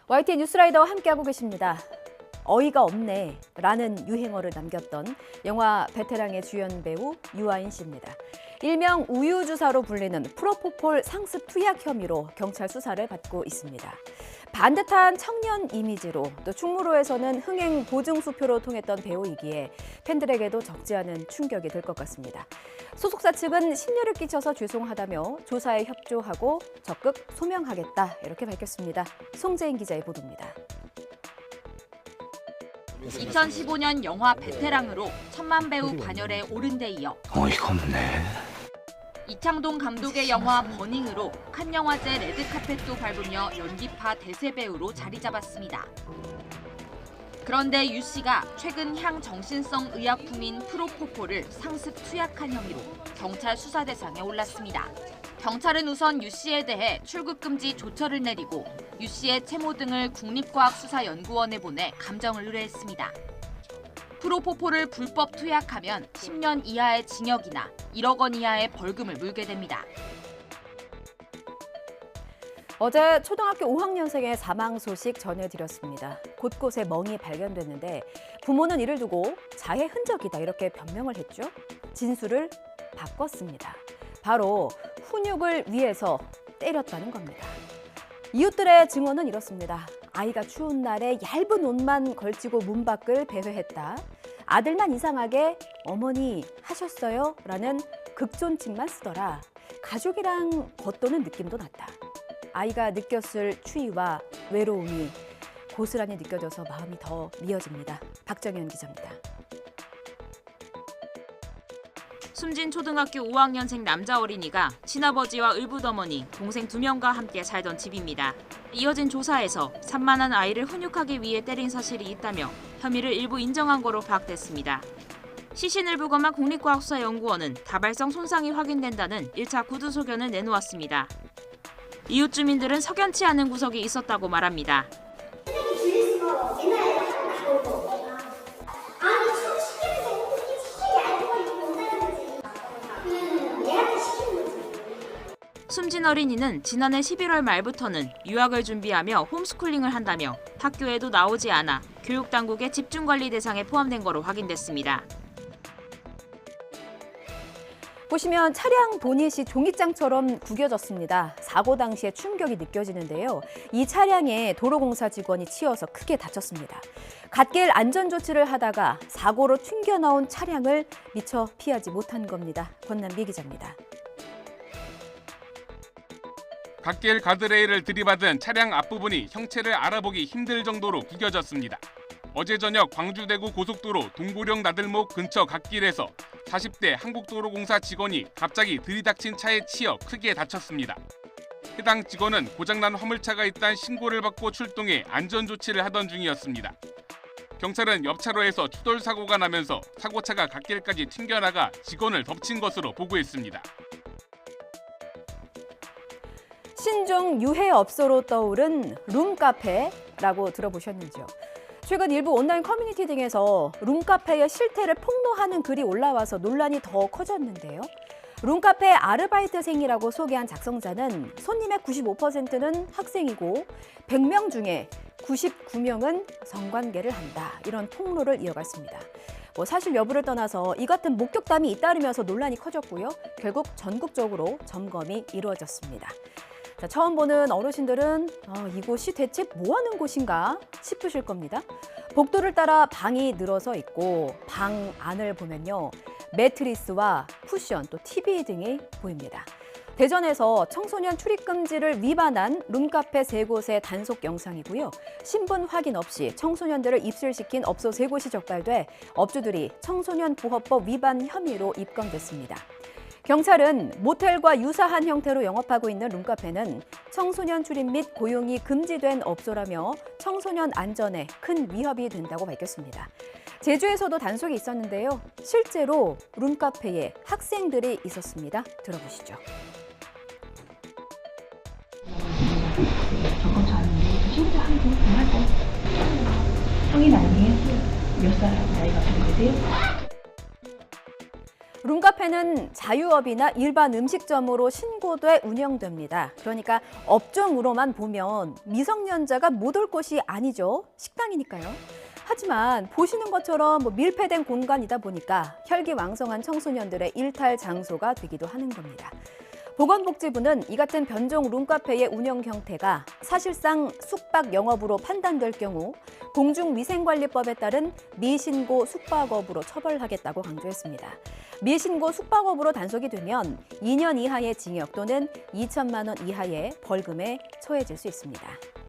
YTN 뉴스라이더와 함께하고 계십니다. 어이가 없네 라는 유행어를 남겼던 영화 베테랑의 주연 배우 유아인 씨입니다. 일명 우유주사로 불리는 프로포폴 상습 투약 혐의로 경찰 수사를 받고 있습니다. 반듯한 청년 이미지로 또 충무로에서는 흥행 보증 수표로 통했던 배우이기에 팬들에게도 적지 않은 충격이 될 것 같습니다. 소속사 측은 심려를 끼쳐서 죄송하다며 조사에 협조하고 적극 소명하겠다 이렇게 밝혔습니다. 송재인 기자의 보도입니다. 2015년 영화 베테랑으로 천만 배우 반열에 오른 데 이어 어이가 없네. 이창동 감독의 영화 버닝으로 칸 영화제 레드카펫도 밟으며 연기파 대세 배우로 자리 잡았습니다. 그런데 유 씨가 최근 향정신성 의약품인 프로포폴을 상습 투약한 혐의로 경찰 수사 대상에 올랐습니다. 경찰은 우선 유 씨에 대해 출국 금지 조처를 내리고 유 씨의 채모 등을 국립과학수사연구원에 보내 감정을 의뢰했습니다. 프로포폴을 불법 투약하면 10년 이하의 징역이나 1억 원 이하의 벌금을 물게 됩니다. 어제 초등학교 5학년생의 사망 소식 전해드렸습니다. 곳곳에 멍이 발견됐는데 부모는 이를 두고 자해 흔적이다 이렇게 변명을 했죠. 진술을 바꿨습니다. 바로 훈육을 위해서 때렸다는 겁니다. 이웃들의 증언은 이렇습니다. 아이가 추운 날에 얇은 옷만 걸치고 문 밖을 배회했다. 아들만 이상하게 어머니 하셨어요? 라는 극존칭만 쓰더라. 가족이랑 겉도는 느낌도 났다. 아이가 느꼈을 추위와 외로움이 고스란히 느껴져서 마음이 더 미어집니다. 박정현 기자입니다. 숨진 초등학교 5학년생 남자 어린이가 친아버지와 의붓어머니, 동생 2명과 함께 살던 집입니다. 이어진 조사에서 산만한 아이를 훈육하기 위해 때린 사실이 있다며 혐의를 일부 인정한 거로 파악됐습니다. 시신을 부검한 국립과학수사연구원은 다발성 손상이 확인된다는 1차 구두 소견을 내놓았습니다. 이웃 주민들은 석연치 않은 구석이 있었다고 말합니다. 숨진 어린이는 지난해 11월 말부터는 유학을 준비하며 홈스쿨링을 한다며 학교에도 나오지 않아 교육당국의 집중관리 대상에 포함된 거로 확인됐습니다. 보시면 차량 보닛이 종이장처럼 구겨졌습니다. 사고 당시에 충격이 느껴지는데요. 이 차량에 도로공사 직원이 치여서 크게 다쳤습니다. 갓길 안전조치를 하다가 사고로 튕겨나온 차량을 미처 피하지 못한 겁니다. 권남비 기자입니다. 갓길 가드레일을 들이받은 차량 앞부분이 형체를 알아보기 힘들 정도로 구겨졌습니다. 어제 저녁 광주대구 고속도로 동고령 나들목 근처 갓길에서 40대 한국도로공사 직원이 갑자기 들이닥친 차에 치여 크게 다쳤습니다. 해당 직원은 고장난 화물차가 있다는 신고를 받고 출동해 안전조치를 하던 중이었습니다. 경찰은 옆 차로에서 추돌 사고가 나면서 사고차가 갓길까지 튕겨나가 직원을 덮친 것으로 보고했습니다. 신종 유해업소로 떠오른 룸카페라고 들어보셨는지요? 최근 일부 온라인 커뮤니티 등에서 룸카페의 실태를 폭로하는 글이 올라와서 논란이 더 커졌는데요. 룸카페 아르바이트생이라고 소개한 작성자는 손님의 95%는 학생이고 100명 중에 99명은 성관계를 한다. 이런 폭로를 이어갔습니다. 사실 여부를 떠나서 이 같은 목격담이 잇따르면서 논란이 커졌고요. 결국 전국적으로 점검이 이루어졌습니다. 자, 처음 보는 어르신들은 이곳이 대체 뭐 하는 곳인가 싶으실 겁니다. 복도를 따라 방이 늘어서 있고 방 안을 보면요. 매트리스와 쿠션, 또 TV 등이 보입니다. 대전에서 청소년 출입 금지를 위반한 룸카페 3곳의 단속 영상이고요. 신분 확인 없이 청소년들을 입실시킨 업소 3곳이 적발돼 업주들이 청소년보호법 위반 혐의로 입건됐습니다. 경찰은 모텔과 유사한 형태로 영업하고 있는 룸카페는 청소년 출입 및 고용이 금지된 업소라며 청소년 안전에 큰 위협이 된다고 밝혔습니다. 제주에서도 단속이 있었는데요. 실제로 룸카페에 학생들이 있었습니다. 들어보시죠. 저건 아닌데 진짜 한국 정말 성인 아니에요? 몇 살 나이가 어떻게 되세요? 룸카페는 자유업이나 일반 음식점으로 신고돼 운영됩니다. 그러니까 업종으로만 보면 미성년자가 못 올 곳이 아니죠. 식당이니까요. 하지만 보시는 것처럼 밀폐된 공간이다 보니까 혈기왕성한 청소년들의 일탈 장소가 되기도 하는 겁니다. 보건복지부는 이 같은 변종 룸카페의 운영 형태가 사실상 숙박 영업으로 판단될 경우 공중위생관리법에 따른 미신고 숙박업으로 처벌하겠다고 강조했습니다. 미신고 숙박업으로 단속이 되면 2년 이하의 징역 또는 2천만 원 이하의 벌금에 처해질 수 있습니다.